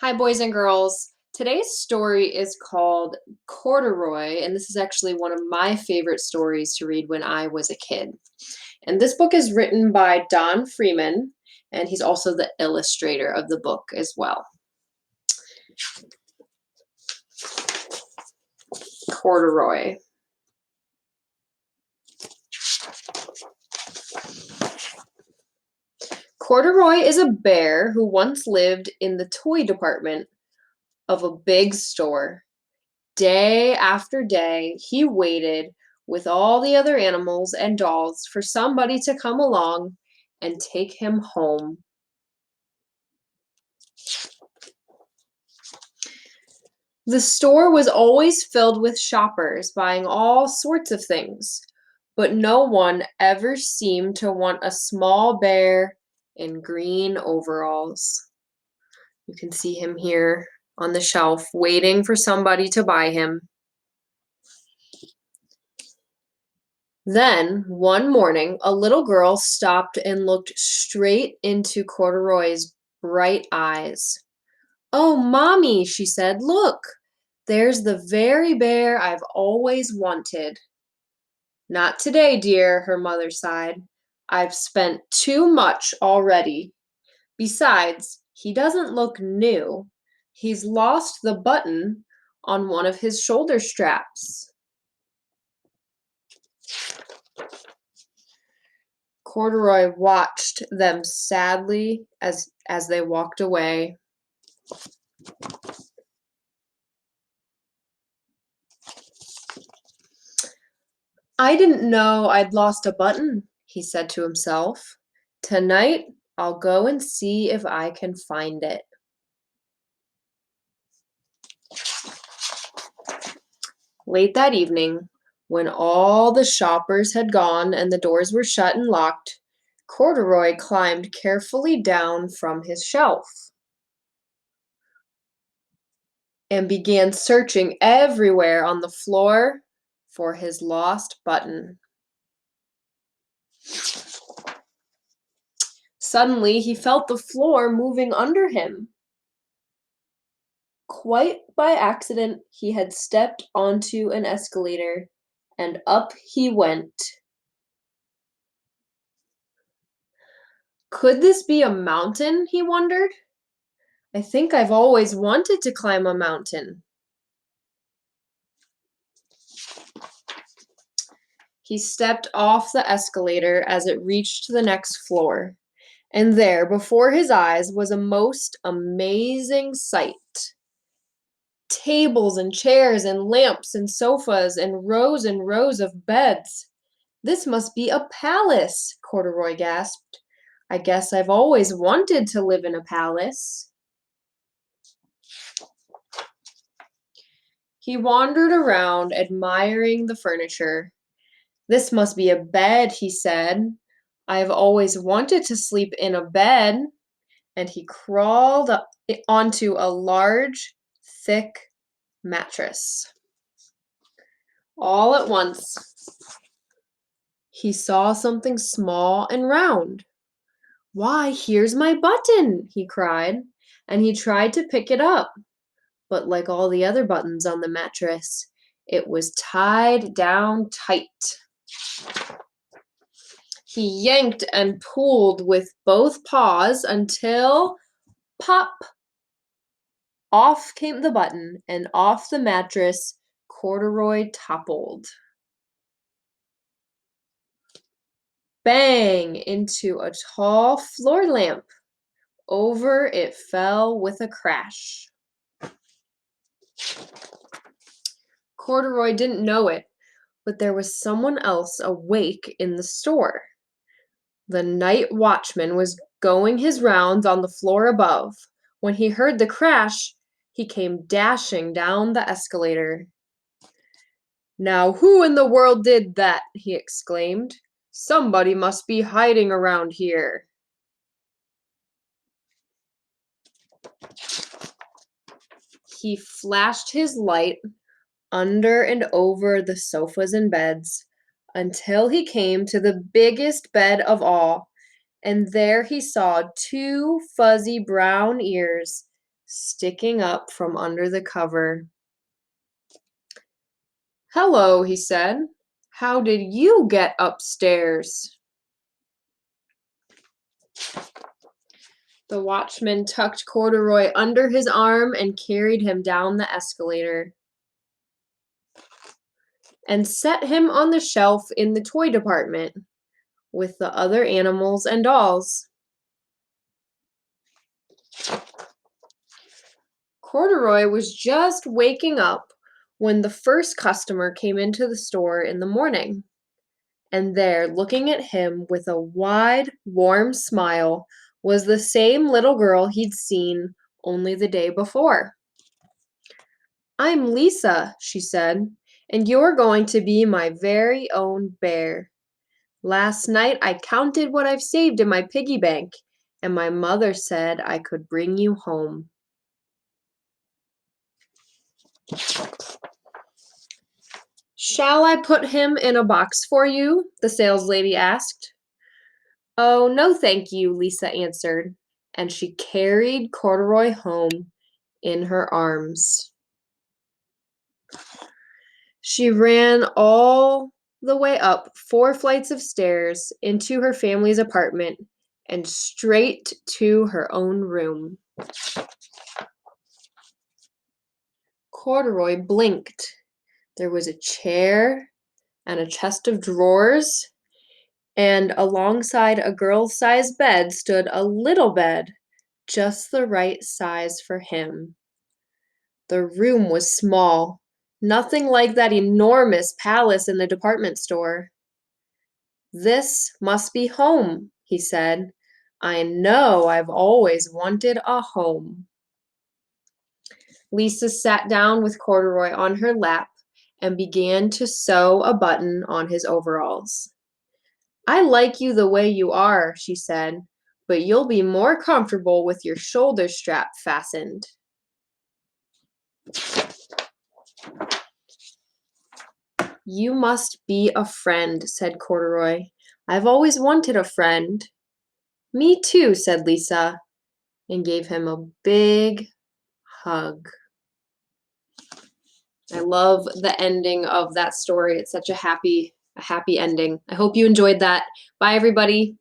Hi, boys and girls. Today's story is called Corduroy, and this is actually one of my favorite stories to read when I was a kid. And this book is written by Don Freeman, and he's also the illustrator of the book as well. Corduroy. Corduroy is a bear who once lived in the toy department of a big store. Day after day, he waited with all the other animals and dolls for somebody to come along and take him home. The store was always filled with shoppers buying all sorts of things, but no one ever seemed to want a small bear in green overalls. You can see him here on the shelf waiting for somebody to buy him. Then, one morning, a little girl stopped and looked straight into Corduroy's bright eyes. "Oh, Mommy," she said, "look, there's the very bear I've always wanted." "Not today, dear," her mother sighed. "I've spent too much already. Besides, he doesn't look new. He's lost the button on one of his shoulder straps." Corduroy watched them sadly as they walked away. "I didn't know I'd lost a button," he said to himself. "Tonight I'll go and see if I can find it." Late that evening, when all the shoppers had gone and the doors were shut and locked, Corduroy climbed carefully down from his shelf and began searching everywhere on the floor for his lost button. Suddenly, he felt the floor moving under him. Quite by accident, he had stepped onto an escalator, and up he went. Could this be a mountain, he wondered? I think I've always wanted to climb a mountain. He stepped off the escalator as it reached the next floor, and there, before his eyes, was a most amazing sight. Tables and chairs and lamps and sofas and rows of beds. "This must be a palace," Corduroy gasped. "I guess I've always wanted to live in a palace." He wandered around, admiring the furniture. "This must be a bed," he said. "I've always wanted to sleep in a bed." And he crawled onto a large, thick mattress. All at once, he saw something small and round. "Why, here's my button!" he cried, and he tried to pick it up. But like all the other buttons on the mattress, it was tied down tight. He yanked and pulled with both paws until, pop! Off came the button, and off the mattress Corduroy toppled. Bang! Into a tall floor lamp. Over it fell with a crash. Corduroy didn't know it, but there was someone else awake in the store. The night watchman was going his rounds on the floor above. When he heard the crash, he came dashing down the escalator. "Now who in the world did that?" he exclaimed. "Somebody must be hiding around here." He flashed his light under and over the sofas and beds until he came to the biggest bed of all, and there he saw two fuzzy brown ears sticking up from under the cover. "Hello," he said. "How did you get upstairs?" The watchman tucked Corduroy under his arm and carried him down the escalator and set him on the shelf in the toy department with the other animals and dolls. Corduroy was just waking up when the first customer came into the store in the morning. And there, looking at him with a wide, warm smile, was the same little girl he'd seen only the day before. "I'm Lisa," she said, "and you're going to be my very own bear. Last night I counted what I've saved in my piggy bank, and my mother said I could bring you home." "Shall I put him in a box for you?" the saleslady asked. "Oh, no, thank you," Lisa answered, and she carried Corduroy home in her arms. She ran all the way up 4 flights of stairs into her family's apartment and straight to her own room. Corduroy blinked. There was a chair and a chest of drawers, and alongside a girl-sized bed stood a little bed, just the right size for him. The room was small, nothing like that enormous palace in the department store. "This must be home," he said. "I know I've always wanted a home." Lisa sat down with Corduroy on her lap and began to sew a button on his overalls. "I like you the way you are," she said, "but you'll be more comfortable with your shoulder strap fastened." "You must be a friend," said Corduroy. "I've always wanted a friend." "Me too," said Lisa, and gave him a big hug. I love the ending of that story. It's such a happy ending. I hope you enjoyed that. Bye, everybody.